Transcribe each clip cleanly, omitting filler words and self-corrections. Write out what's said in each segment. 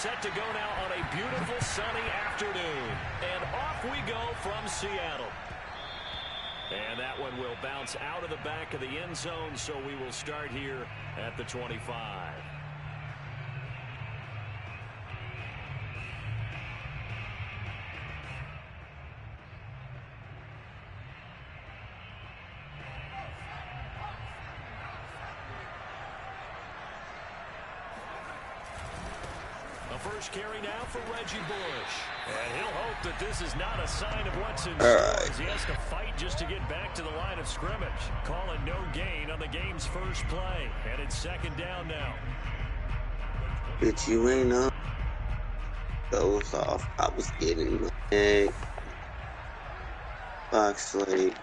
set to go now on a beautiful sunny afternoon. And off we go from Seattle. And that one will bounce out of the back of the end zone, so we will start here at the 25. First carry now for Reggie Bush. And he'll hope that this is not a sign of what's in store as he has to fight just to get back to the line of scrimmage. Calling no gain on the game's first play. And it's second down now. Bitch, you ain't up. Goes off. I was getting my egg. Box slate.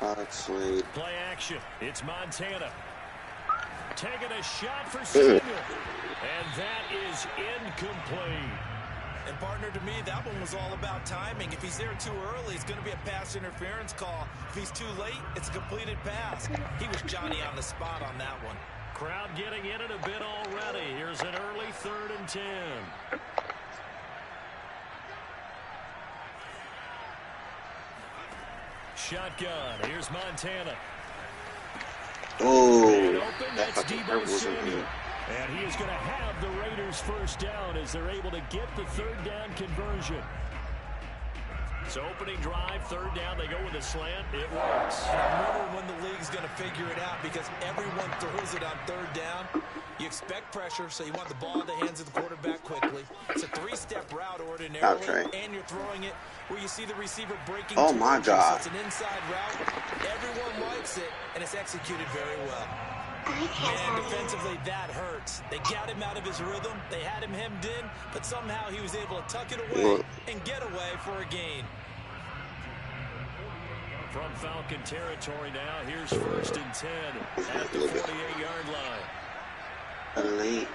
Play action. It's Montana. Taking a shot for Samuel. And that is incomplete. And partner, to me, that one was all about timing. If he's there too early, it's going to be a pass interference call. If he's too late, it's a completed pass. He was Johnny on the spot on that one. Crowd getting in it a bit already. Here's an early 3rd and 10. Shotgun. Here's Montana. Oh, that fucking hurt wasn't me. And he is going to have the Raiders first down as they're able to get the 3rd down conversion. So opening drive, 3rd down, they go with a slant. It works. I'm wondering when the league's going to figure it out because everyone throws it on 3rd down. You expect pressure, so you want the ball in the hands of the quarterback quickly. It's a 3-step route ordinarily, and you're throwing it where you see the receiver breaking. Oh, my God. So it's an inside route. Everyone likes it, and it's executed very well. And defensively, that hurts. They got him out of his rhythm. They had him hemmed in, but somehow he was able to tuck it away and get away for a gain. From Falcon territory now, here's 1st and 10 at the 48-yard line. Late.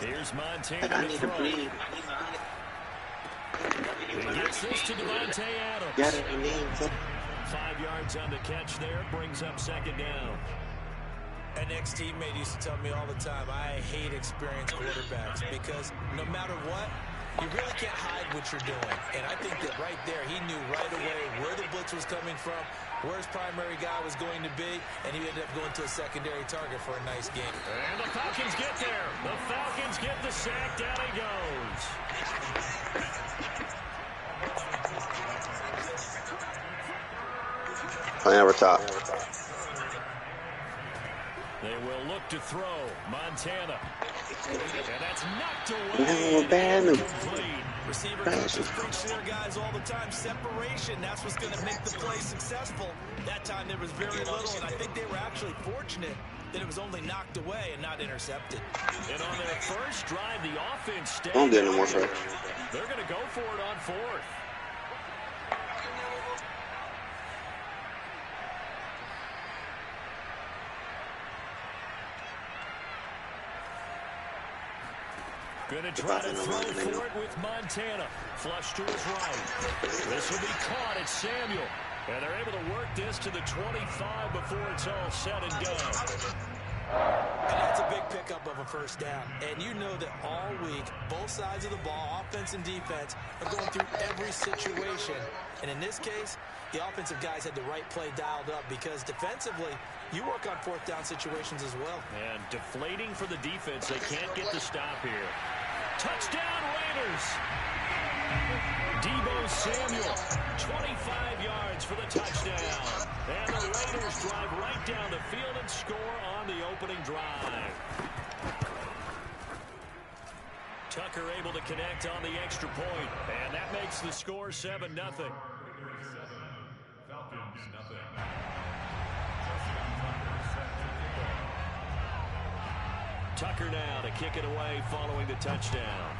Here's Montana. I need to breathe. He gets this to Devontae Adams. Got it, 5 yards on the catch there, brings up 2nd down. An ex-teammate used to tell me all the time, I hate experienced quarterbacks because no matter what, you really can't hide what you're doing. And I think that right there, he knew right away where the blitz was coming from, where his primary guy was going to be, and he ended up going to a secondary target for a nice game. And the Falcons get there. The Falcons get the sack. Down he goes. Over top. They will look to throw. Montana. And that's knocked away. No, bad. Receiver coaches preach to their guys all the time. Separation, that's what's going to make the play successful. That time there was very little, and I think they were actually fortunate that it was only knocked away and not intercepted. And on their first drive, the offense stayed. Don't get no more first. They're going to go for it on 4th. Going to try to throw for it with Montana. Flush to his right. This will be caught at Samuel. And they're able to work this to the 25 before it's all said and done. And that's a big pickup of a 1st down. And you know that all week, both sides of the ball, offense and defense, are going through every situation. And in this case, the offensive guys had the right play dialed up because defensively, you work on 4th down situations as well. And deflating for the defense. They can't get the stop here. Touchdown, Raiders! Deebo Samuel, 25 yards for the touchdown. And the Raiders drive right down the field and score on the opening drive. Tucker able to connect on the extra point, and that makes the score 7-0. Tucker now to kick it away following the touchdown.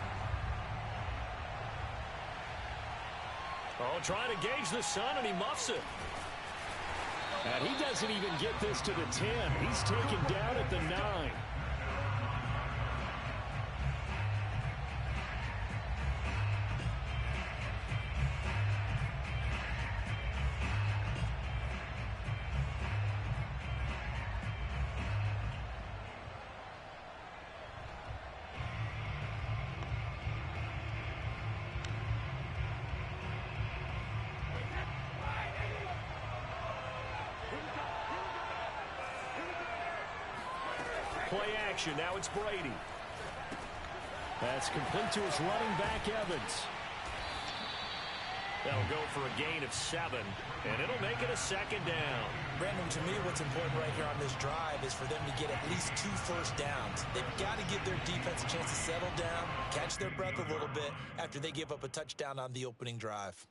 Oh, trying to gauge the sun, and he muffs it. And he doesn't even get this to the 10. He's taken down at the 9. Play action. Now it's Brady. That's complete to his running back, Evans. That'll go for a gain of 7, and it'll make it a second down. Brandon, to me, what's important right here on this drive is for them to get at least 2 first downs. They've got to give their defense a chance to settle down, catch their breath a little bit after they give up a touchdown on the opening drive.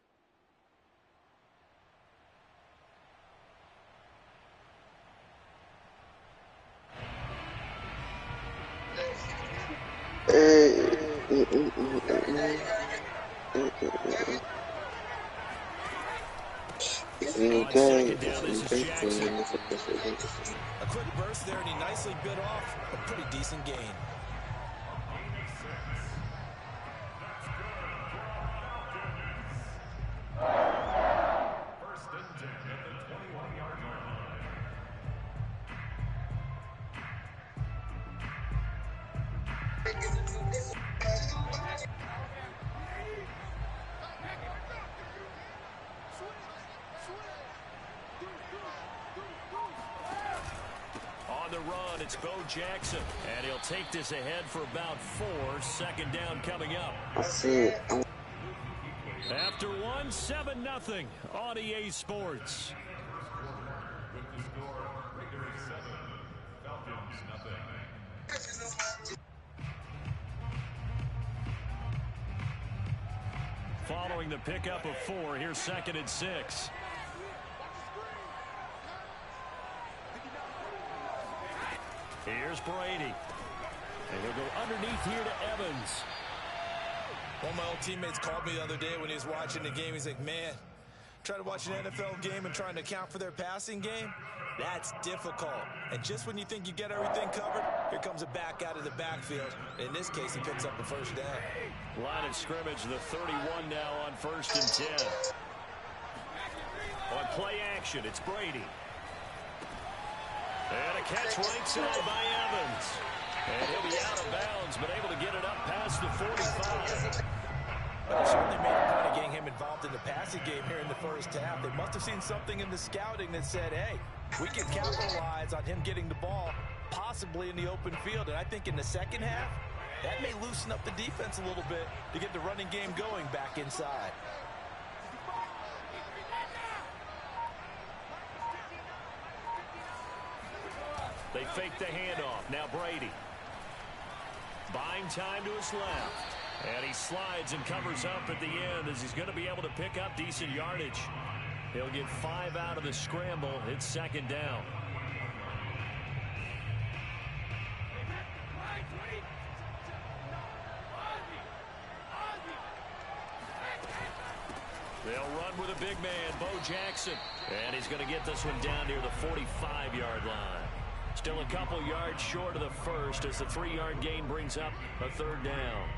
A quick burst there, and he nicely bit off a pretty decent gain. First and 10 at the 21-yard line. On the run, it's Bo Jackson. And he'll take this ahead for about 4. Second down coming up. After 1, 7-0 on EA Sports. With the score, Raiders 7, Falcons 0. Following the pickup of 4, here's 2nd and 6. Here's Brady. And he'll go underneath here to Evans. One of my old teammates called me the other day when he was watching the game. He's like, man, trying to watch an NFL game and trying to account for their passing game, that's difficult. And just when you think you get everything covered, here comes a back out of the backfield. In this case, he picks up the first down. Line of scrimmage, the 31 now on 1st and 10. On play action, it's Brady. And a catch right side by Evans. And he'll be out of bounds, but able to get it up past the 45. Well, they certainly made a point of getting him involved in the passing game here in the first half. They must have seen something in the scouting that said, hey, we can capitalize on him getting the ball, possibly in the open field. And I think in the second half, that may loosen up the defense a little bit to get the running game going back inside. They fake the handoff. Now Brady. Buying time to his left. And he slides and covers up at the end as he's going to be able to pick up decent yardage. He'll get 5 out of the scramble. It's 2nd down. They'll run with a big man, Bo Jackson. And he's going to get this one down near the 45-yard line. Still a couple yards short of the first as the 3-yard gain brings up a 3rd down.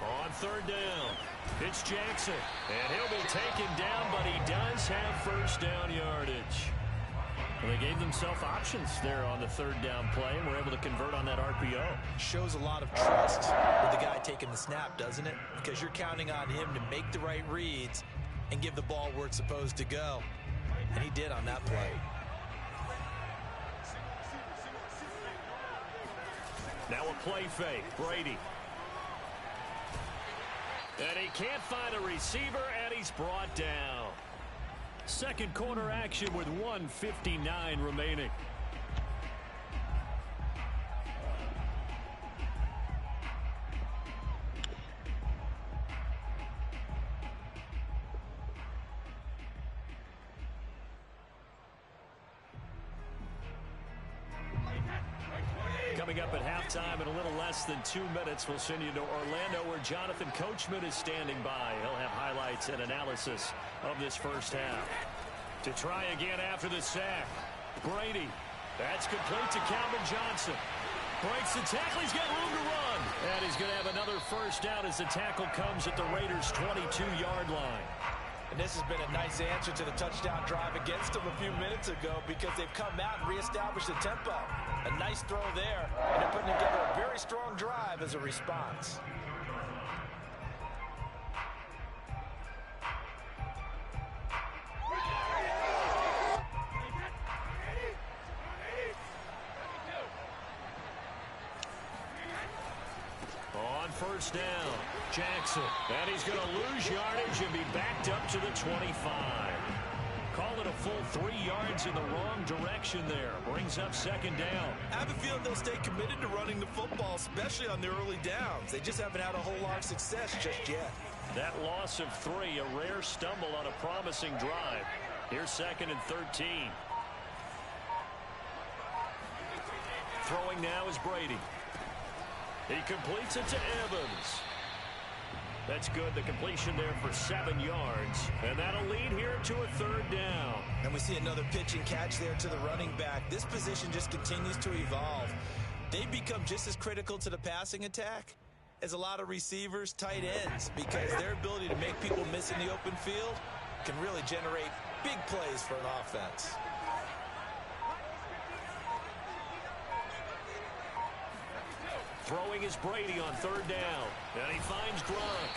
On 3rd down, it's Jackson, and he'll be taken down, but he does have first down yardage. Well, they gave themselves options there on the 3rd down play, and were able to convert on that RPO. Shows a lot of trust with the guy taking the snap, doesn't it? Because you're counting on him to make the right reads and give the ball where it's supposed to go. And he did on that play. Now a play fake, Brady. And he can't find a receiver, and he's brought down. Second quarter action with 1:59 remaining. Coming up at halftime in a little less than 2 minutes, we'll send you to Orlando where Jonathan Coachman is standing by. He'll have highlights and analysis of this first half. To try again after the sack, Brady. That's complete to Calvin Johnson. Breaks the tackle. He's got room to run. And he's going to have another first down as the tackle comes at the Raiders' 22-yard line. And this has been a nice answer to the touchdown drive against them a few minutes ago because they've come out and reestablished the tempo. A nice throw there, and they're putting together a very strong drive as a response. On first down, Jackson. And he's going to lose yardage and be backed up to the 25. Call it a full 3 yards in the wrong direction there. Brings up second down. I have a feeling they'll stay committed to running the football, especially on their early downs. They just haven't had a whole lot of success just yet. That loss of 3, a rare stumble on a promising drive. Here's second and 13. Throwing now is Brady. He completes it to Evans. That's good. The completion there for 7 yards. And that'll lead here to a third down. And we see another pitch and catch there to the running back. This position just continues to evolve. They become just as critical to the passing attack as a lot of receivers, tight ends, because their ability to make people miss in the open field can really generate big plays for an offense. Throwing is Brady on third down. And he finds Gronk.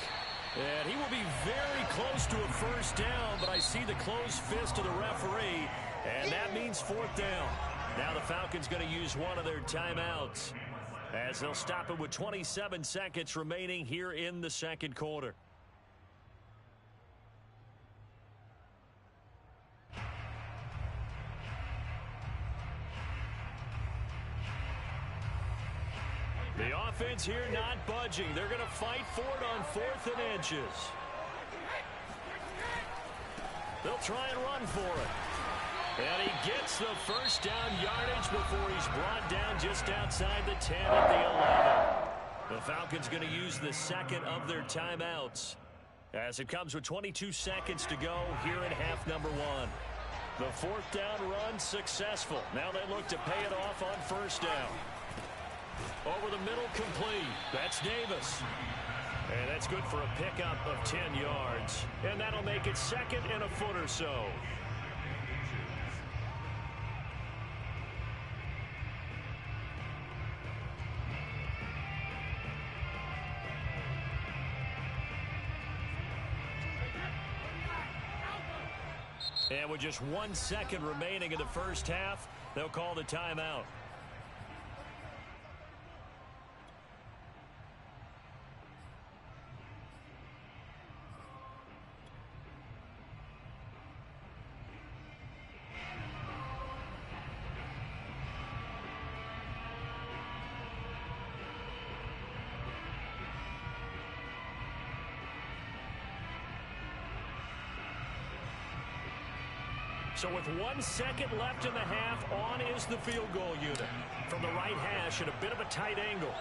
And he will be very close to a first down, but I see the closed fist of the referee, and that means fourth down. Now the Falcons going to use one of their timeouts as they'll stop it with 27 seconds remaining here in the second quarter. The offense here not budging. They're going to fight for it on 4th and inches. They'll try and run for it. And he gets the first down yardage before he's brought down just outside the 10 at the 11. The Falcons going to use the second of their timeouts as it comes with 22 seconds to go here in half number 1. The fourth down run successful. Now they look to pay it off on first down. Over the middle, complete. That's Davis. And that's good for a pickup of 10 yards. And that'll make it second and a foot or so. And with just 1 second remaining in the first half, they'll call the timeout. So with 1 second left in the half, on is the field goal unit. From the right hash at a bit of a tight angle.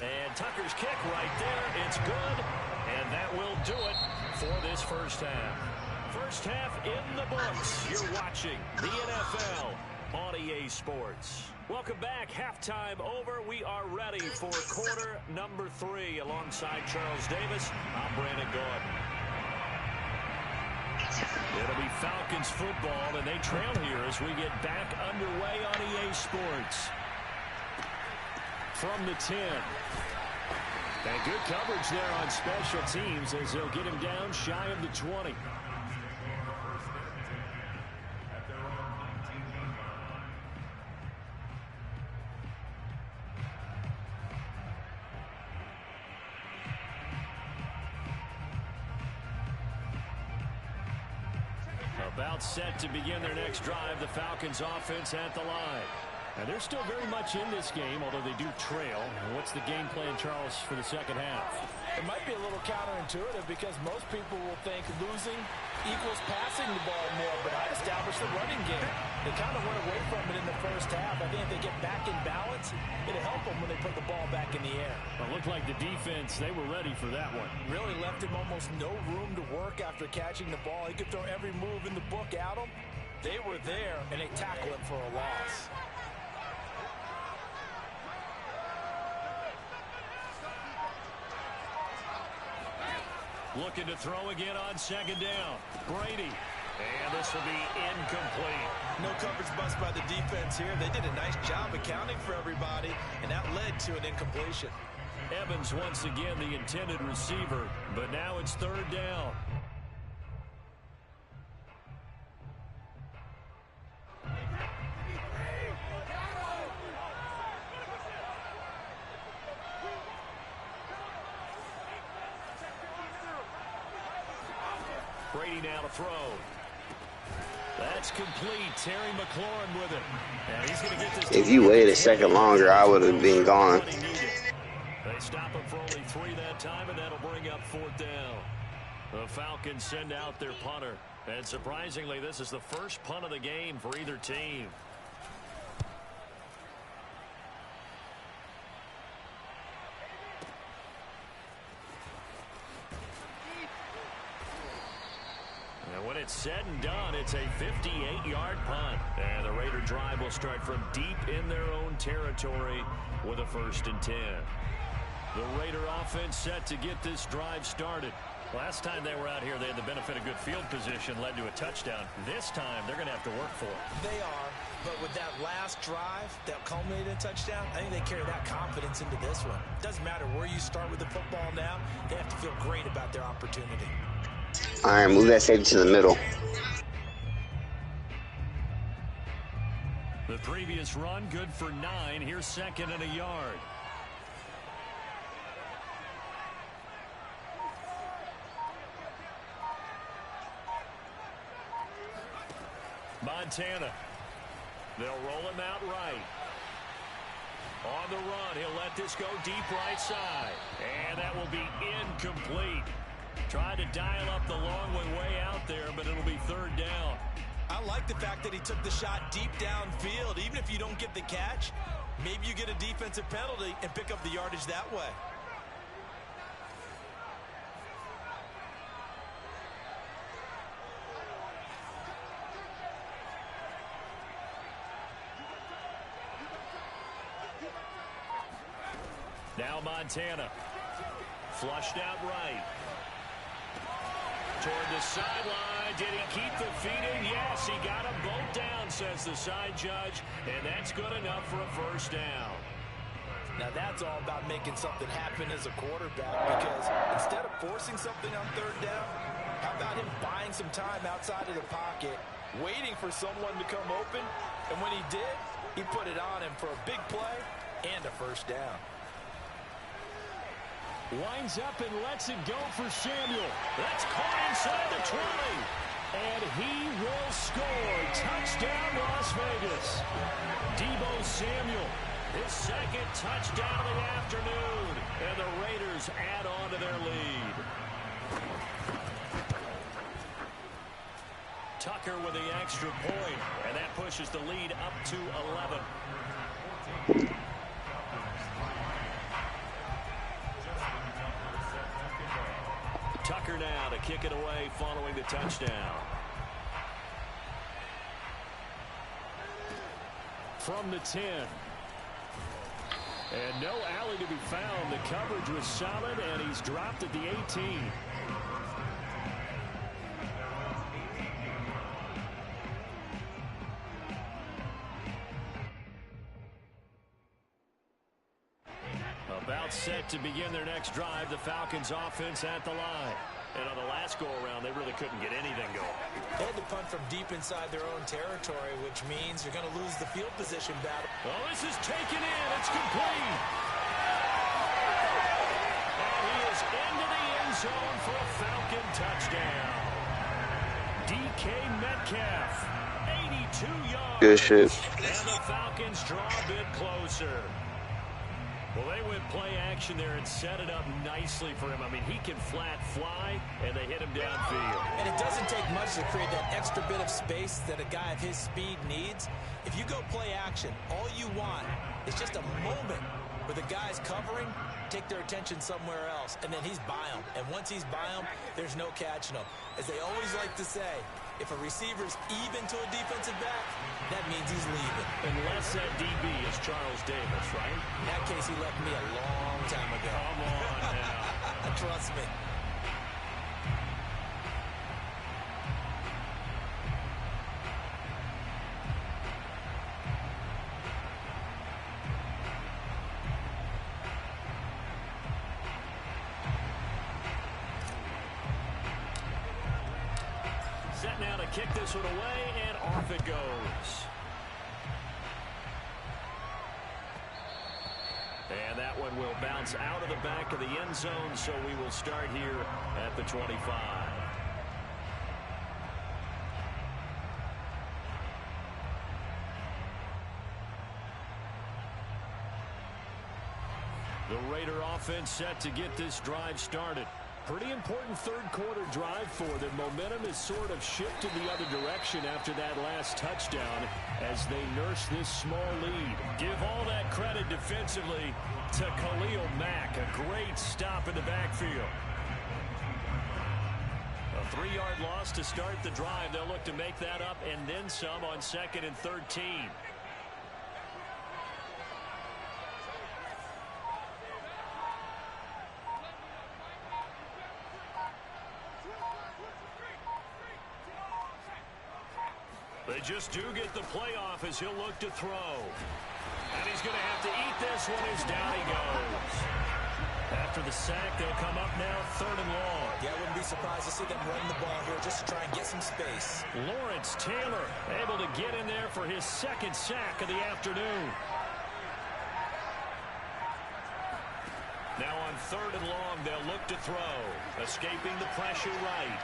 And Tucker's kick right there. It's good. And that will do it for this first half. First half in the books. You're watching the NFL on EA Sports. Welcome back. Halftime over. We are ready for quarter number 3 alongside Charles Davis. I'm Brandon Gordon. It'll be Falcons football, and they trail here as we get back underway on EA Sports. From the 10. And good coverage there on special teams as they'll get him down shy of the 20. About set to begin their next drive, the Falcons offense at the line. And they're still very much in this game, although they do trail. What's the game plan, Charles, for the second half? It might be a little counterintuitive because most people will think losing equals passing the ball more, but I established the running game. They kind of went away from it in the first half. I think if they get back in balance, it'll help them when they put the ball back in the air. Well, it looked like the defense, they were ready for that one. Really left him almost no room to work after catching the ball. He could throw every move in the book at him. They were there, and they tackled him for a loss. Looking to throw again on second down. Brady. And this will be incomplete. No coverage bust by the defense here. They did a nice job accounting for everybody, and that led to an incompletion. Evans once again the intended receiver, but now it's third down. Brady now to throw. That's complete. Terry McLaurin with it. And he's going to get this. If you waited a second longer, I would have been gone. They stop him for only 3 that time, and that'll bring up fourth down. The Falcons send out their punter. And surprisingly, this is the first punt of the game for either team. When it's said and done, it's a 58-yard punt. And the Raider drive will start from deep in their own territory with a 1st and 10. The Raider offense set to get this drive started. Last time they were out here, they had the benefit of good field position, led to a touchdown. This time, they're going to have to work for it. They are, but with that last drive that culminated in a touchdown, I think they carry that confidence into this one. Doesn't matter where you start with the football now, they have to feel great about their opportunity. All right, move that safety to the middle. The previous run, good for 9. Here's 2nd and a yard. Montana. They'll roll him out right. On the run, he'll let this go deep right side. And that will be incomplete. Tried to dial up the long one way out there, but it'll be 3rd down. I like the fact that he took the shot deep downfield. Even if you don't get the catch, maybe you get a defensive penalty and pick up the yardage that way. Now Montana. Flushed out right. Toward the sideline. Did he keep the feet in? Yes, he got them both down, says the side judge. And that's good enough for a 1st down. Now that's all about making something happen as a quarterback, because instead of forcing something on 3rd down, how about him buying some time outside of the pocket, waiting for someone to come open, and when he did, he put it on him for a big play and a 1st down. Winds up and lets it go for Samuel. That's caught inside the 20. And he will score. Touchdown, Las Vegas. Deebo Samuel, his 2nd touchdown of the afternoon. And the Raiders add on to their lead. Tucker with the extra point. And that pushes the lead up to 11. Tucker now to kick it away following the touchdown. From the 10. And no alley to be found. The coverage was solid, and he's dropped at the 18. About set to begin their next drive. The Falcons offense at the line. And on the last go-around, they really couldn't get anything going. They had to punt from deep inside their own territory, which means you're going to lose the field position battle. Oh, this is taken in. It's complete. And he is into the end zone for a Falcon touchdown. DK Metcalf, 82 yards. Good shit. And the Falcons draw a bit closer. Well, they went play action there and set it up nicely for him. I mean, he can flat fly, and they hit him downfield. And it doesn't take much to create that extra bit of space that a guy of his speed needs. If you go play action, all you want is just a moment where the guy's covering, take their attention somewhere else, and then he's by him. And once he's by him, there's no catching him. As they always like to say, if a receiver's even to a defensive back, that means he's leaving. Unless that DB is Charles Davis, right? In that case, he left me a long time ago. Come on now. Trust me. set now to kick this one away, and off it goes. And that one will bounce out of the back of the end zone, so we will start here at the 25. The Raider offense set to get this drive started. Pretty important third quarter drive for them. Momentum has sort of shifted the other direction after that last touchdown as they nurse this small lead. Give all that credit defensively to Khalil Mack. A great stop in the backfield. A 3-yard loss to start the drive. They'll look to make that up and then some on 2nd and 13. They just do get the playoff as he'll look to throw. And he's going to have to eat this one as down he goes. After the sack, they'll come up now 3rd and long. Yeah, I wouldn't be surprised to see them run the ball here just to try and get some space. Lawrence Taylor able to get in there for his 2nd sack of the afternoon. Now on 3rd and long, they'll look to throw. Escaping the pressure right.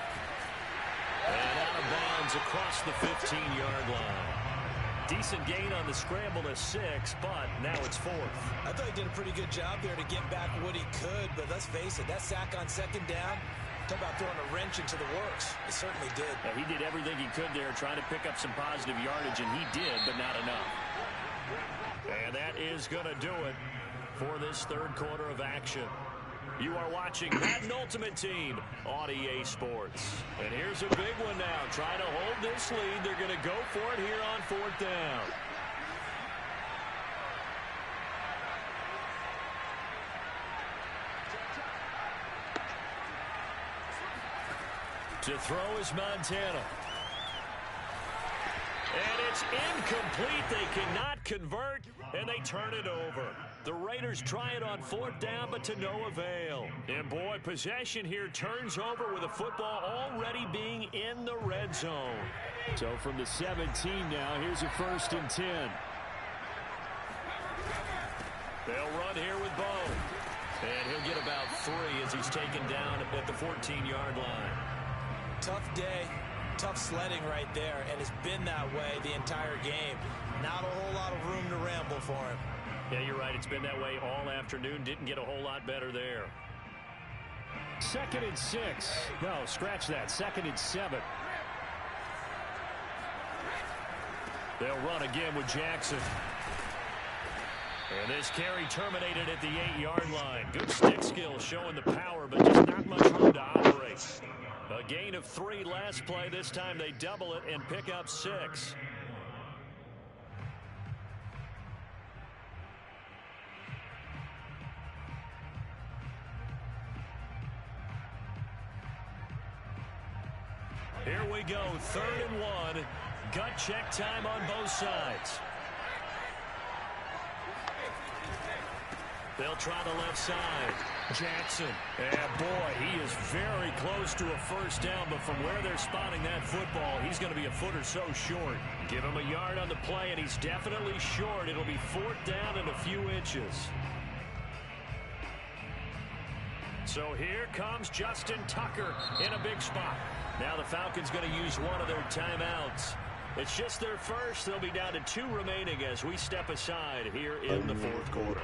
And out of bounds across the 15-yard line. Decent gain on the scramble to 6, but now it's 4th. I thought he did a pretty good job there to get back what he could, but let's face it, that sack on 2nd down, talk about throwing a wrench into the works. It certainly did. Yeah, he did everything he could there, trying to pick up some positive yardage, and he did, but not enough. And that is going to do it for this third quarter of action. You are watching Madden Ultimate Team on EA Sports. And here's a big one now. Trying to hold this lead. They're going to go for it here on 4th down. To throw is Montana. And it's incomplete. They cannot convert, and they turn it over. The Raiders try it on 4th down, but to no avail. And boy, possession here turns over with the football already being in the red zone. So from the 17 now, here's a 1st and 10. They'll run here with Bo. And he'll get about 3 as he's taken down at the 14-yard line. Tough day. Tough sledding right there, and it's been that way the entire game. Not a whole lot of room to ramble for him. Yeah, you're right. It's been that way all afternoon. Didn't get a whole lot better there. 2nd and 6. No, scratch that. 2nd and 7. They'll run again with Jackson. And this carry terminated at the 8-yard line. Good stick skill showing the power, but just not much room to operate. A gain of 3 last play. This time they double it and pick up 6. Here we go, 3rd and 1. Gut check time on both sides. They'll try the left side. Jackson. And boy, he is very close to a 1st down, but from where they're spotting that football, he's going to be a foot or so short. Give him a yard on the play, and he's definitely short. It'll be 4th down and a few inches. So here comes Justin Tucker in a big spot. Now the Falcons going to use one of their timeouts. It's just their first. They'll be down to 2 remaining as we step aside here in the 4th quarter.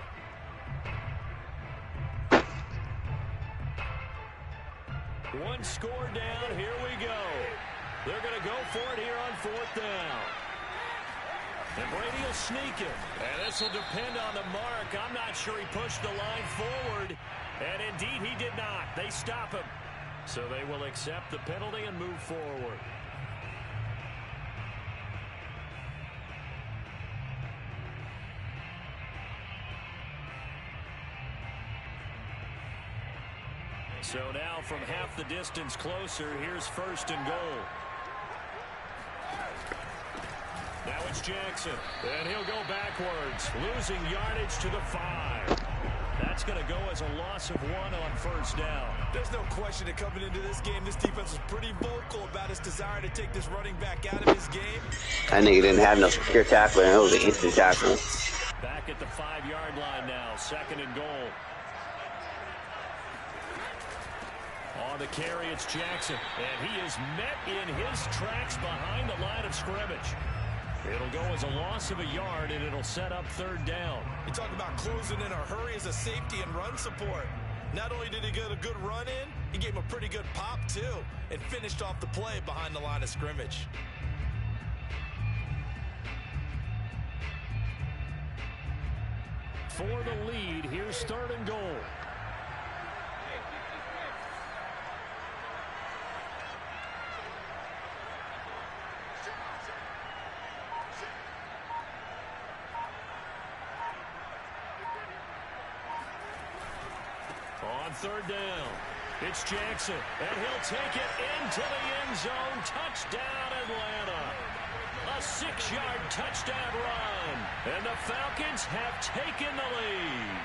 One score down. Here we go. They're going to go for it here on 4th down. And Brady will sneak it. And this will depend on the mark. I'm not sure he pushed the line forward. And indeed he did not. They stop him. So they will accept the penalty and move forward. So now from half the distance closer, here's 1st and goal. Now it's Jackson, and he'll go backwards, losing yardage to the 5. That that's going to go as a loss of 1 on first down. There's no question that coming into this game, this defense was pretty vocal about its desire to take this running back out of his game. That nigga didn't have no secure tackle, and it was an instant tackle. Back at the 5-yard line now, 2nd and goal. On the carry, it's Jackson, and he is met in his tracks behind the line of scrimmage. It'll go as a loss of 1 yard, and it'll set up 3rd down. You talk about closing in a hurry as a safety and run support. Not only did he get a good run in, he gave him a pretty good pop, too, and finished off the play behind the line of scrimmage. For the lead, here's 3rd and goal. On 3rd down, it's Jackson, and he'll take it into the end zone. Touchdown, Atlanta. A 6-yard touchdown run, and the Falcons have taken the lead.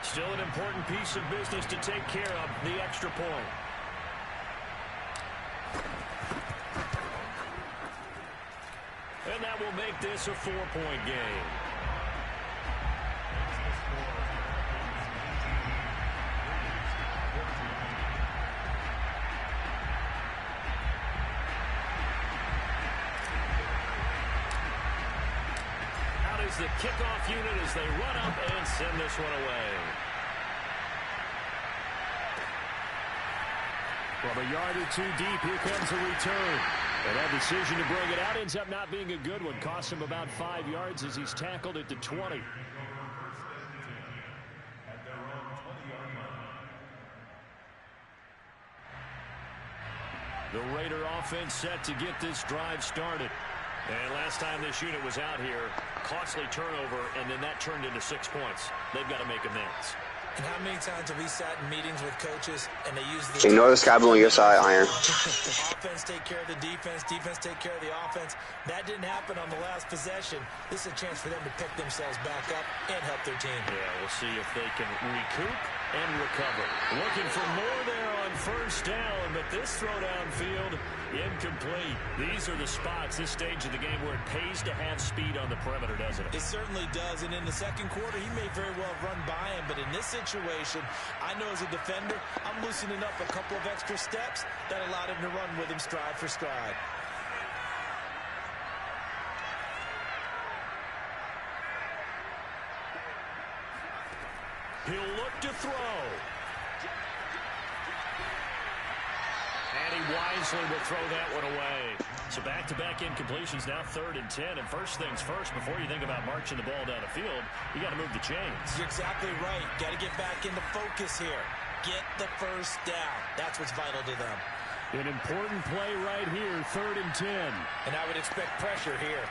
Still an important piece of business to take care of, the extra point. And that will make this a 4-point game. Out is the kickoff unit as they run up and send this one away. From 1 yard or 2 deep, here comes a return. And that decision to bring it out ends up not being a good one. Costs him about 5 yards as he's tackled at the 20. The Raider offense set to get this drive started. And last time this unit was out here, costly turnover, and then that turned into 6 points. They've got to make amends. And how many times have we sat in meetings with coaches and they use the... Ignore the sky blue on your side, Iron. Offense take care of the defense, defense take care of the offense. That didn't happen on the last possession. This is a chance for them to pick themselves back up and help their team. Yeah, we'll see if they can recoup and recover. Looking for more there on first down, but this throw downfield, incomplete. These are the spots, this stage of the game, where it pays to have speed on the perimeter, doesn't it? It certainly does, and in the second quarter, he may very well run by him, but in this situation, I know as a defender, I'm loosening up a couple of extra steps that allowed him to run with him stride for stride. He'll look to throw. And he wisely will throw that one away. So back-to-back incompletions, now 3rd and 10. And first things first, before you think about marching the ball down the field, you got to move the chains. You're exactly right. Got to get back into focus here. Get the first down. That's what's vital to them. An important play right here, 3rd and 10. And I would expect pressure here.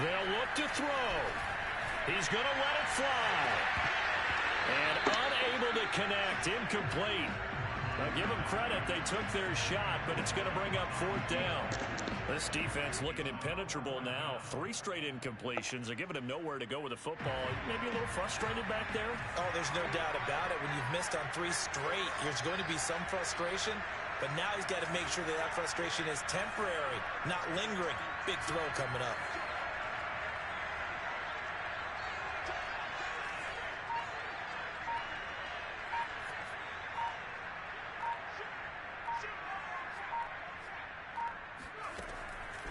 They'll look to throw. He's going to let it fly. And unable to connect, incomplete. Now give them credit, they took their shot, but it's going to bring up 4th down. This defense looking impenetrable now. 3 straight incompletions are giving him nowhere to go with the football. Maybe a little frustrated back there. Oh, there's no doubt about it. When you've missed on 3 straight, there's going to be some frustration, but now he's got to make sure that that frustration is temporary, not lingering. Big throw coming up.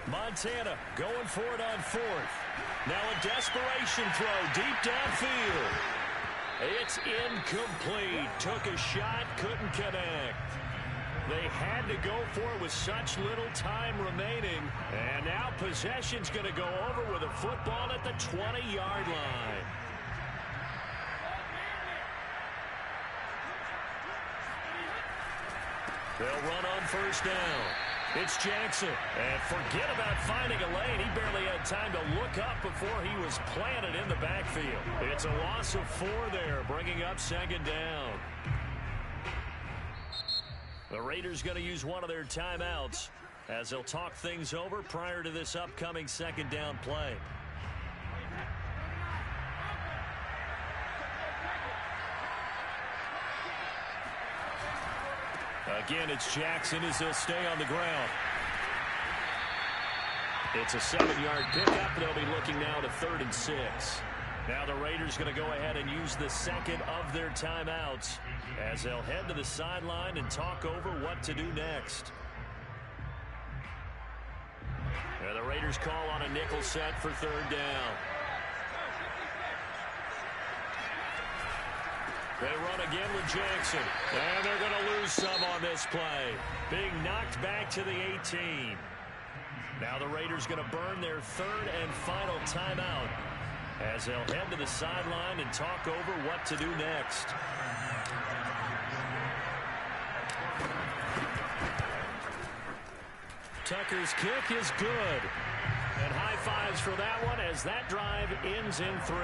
Montana going for it on 4th. Now a desperation throw deep downfield. It's incomplete. Took a shot, couldn't connect. They had to go for it with such little time remaining. And now possession's going to go over with a football at the 20-yard line. They'll run on first down. It's Jackson. And forget about finding a lane. He barely had time to look up before he was planted in the backfield. It's a loss of 4 there, bringing up second down. The Raiders going to use one of their timeouts as they'll talk things over prior to this upcoming second down play. Again, it's Jackson as he'll stay on the ground. It's a 7-yard pickup. They'll be looking now to 3rd and 6. Now the Raiders going to go ahead and use the second of their timeouts as they'll head to the sideline and talk over what to do next. And the Raiders call on a nickel set for 3rd down. They run again with Jackson. And they're going to lose some on this play. Being knocked back to the 18. Now the Raiders going to burn their 3rd and final timeout as they'll head to the sideline and talk over what to do next. Tucker's kick is good. And high fives for that one as that drive ends in 3.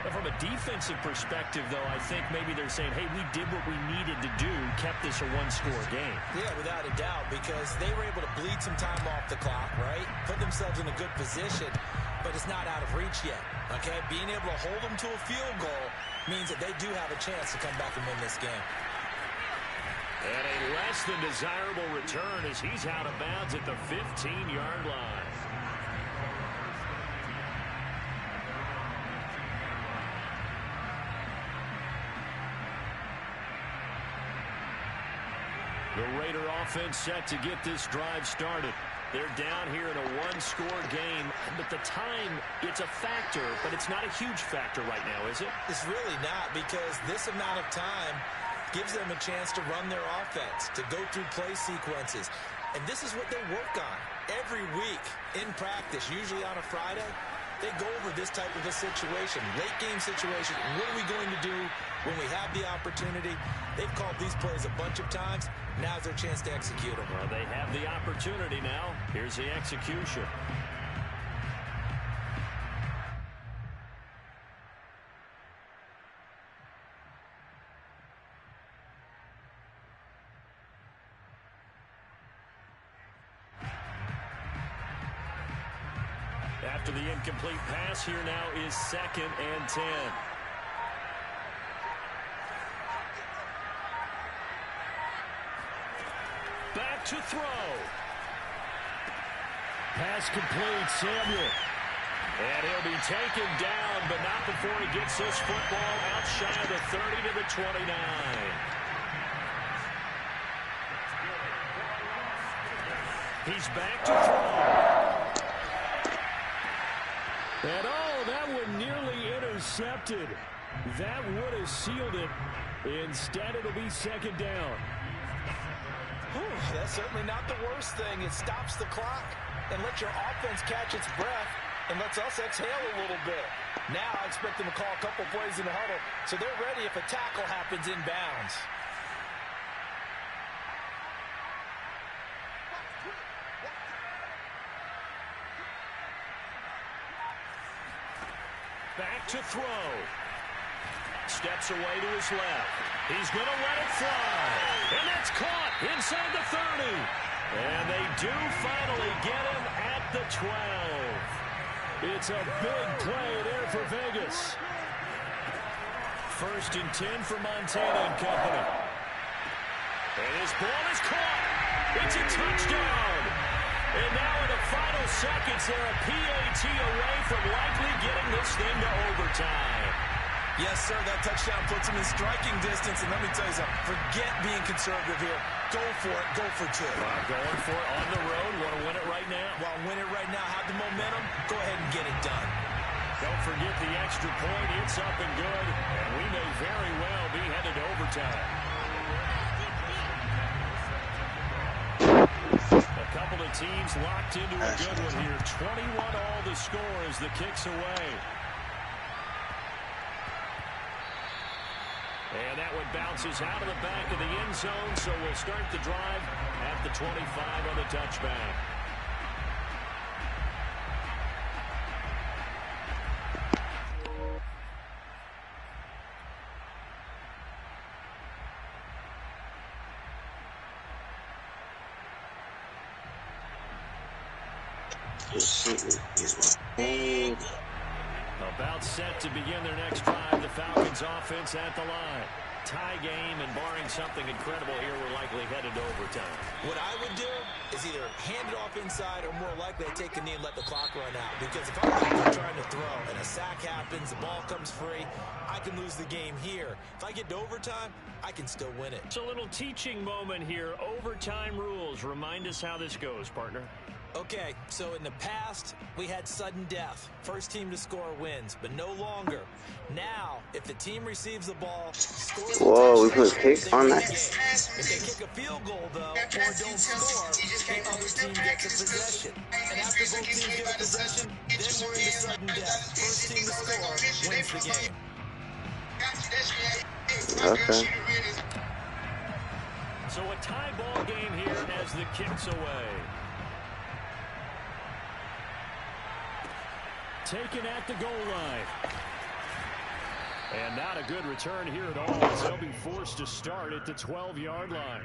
From a defensive perspective, though, I think maybe they're saying, hey, we did what we needed to do, kept this a 1-score game. Yeah, without a doubt, because they were able to bleed some time off the clock, right? Put themselves in a good position, but it's not out of reach yet, okay? Being able to hold them to a field goal means that they do have a chance to come back and win this game. And a less than desirable return as he's out of bounds at the 15-yard line. The Raider offense set to get this drive started. They're down here in a 1-score game, but the time, it's a factor, but it's not a huge factor right now, is it? It's really not, because this amount of time gives them a chance to run their offense, to go through play sequences. And this is what they work on every week in practice, usually on a Friday. They go over this type of a situation, late game situation. What are we going to do when we have the opportunity? They've called these plays a bunch of times. Now's their chance to execute them. Well, they have the opportunity now. Here's the execution. After the incomplete pass, here now is 2nd and 10. Back to throw. Pass complete, Samuel. And he'll be taken down, but not before he gets this football out shy of the 30 to the 29. He's back to throw. And oh, that one nearly intercepted. That would have sealed it. Instead, it'll be 2nd down. That's certainly not the worst thing. It stops the clock and lets your offense catch its breath and lets us exhale a little bit. Now I expect them to call a couple plays in the huddle so they're ready if a tackle happens inbounds. Back to throw. Steps away to his left. He's going to let it fly. And that's caught inside the 30. And they do finally get him at the 12. It's a big play there for Vegas. 1st and 10 for Montana and company. And his ball is caught. It's a touchdown. And now in the final seconds, they're a PAT away from likely getting this thing to overtime. Yes, sir, that touchdown puts him in striking distance. And let me tell you something, forget being conservative here. Go for it, go for 2. Going for it on the road, want to win it right now. Well, win it right now, have the momentum, go ahead and get it done. Don't forget the extra point, it's up and good. And we may very well be headed to overtime. A couple of teams locked into a good one here. 21 all the score as the kick's away. And that one bounces out of the back of the end zone, so we'll start the drive at the 25 on the touchback. About set to begin their next drive, the Falcons offense at the line. Tie game, and barring something incredible here, we're likely headed to overtime. What I would do is either hand it off inside or more likely I take a knee and let the clock run out. Because if I'm trying to throw and a sack happens, the ball comes free, I can lose the game here. If I get to overtime, I can still win it. It's a little teaching moment here. Overtime rules. Remind us how this goes, partner. Okay, so in the past, we had sudden death. First team to score wins, but no longer. Now, if the team receives the ball, scores we put kicks on that. If they kick a field goal, though, or don't score, the other team gets a possession. And after both teams get a possession, then we're into sudden death. First team to score wins the game. Okay. So a tie ball game here as the kick's away. Taken at the goal line. And not a good return here at all, as they'll be forced to start at the 12-yard line.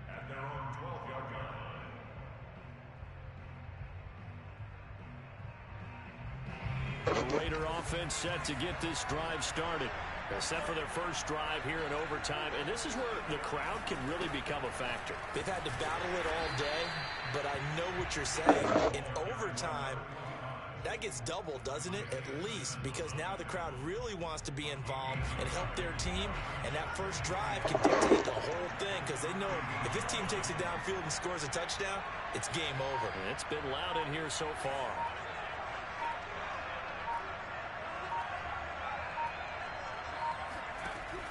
At their own 12-yard line. The Raider offense set to get this drive started. Set for their first drive here in overtime, and this is where the crowd can really become a factor. They've had to battle it all day, but I know what you're saying. In overtime, that gets doubled, doesn't it? At least, because now the crowd really wants to be involved and help their team, and that first drive can dictate the whole thing, because they know if this team takes it downfield and scores a touchdown, it's game over. And it's been loud in here so far.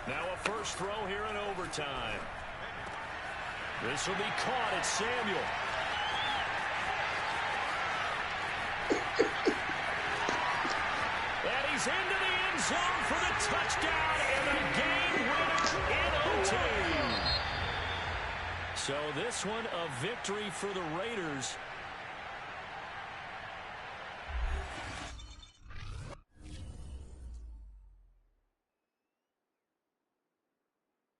Now a first throw here in overtime. This will be caught at Samuel. And he's into the end zone for the touchdown and a game winner in OT. So this one a victory for the Raiders.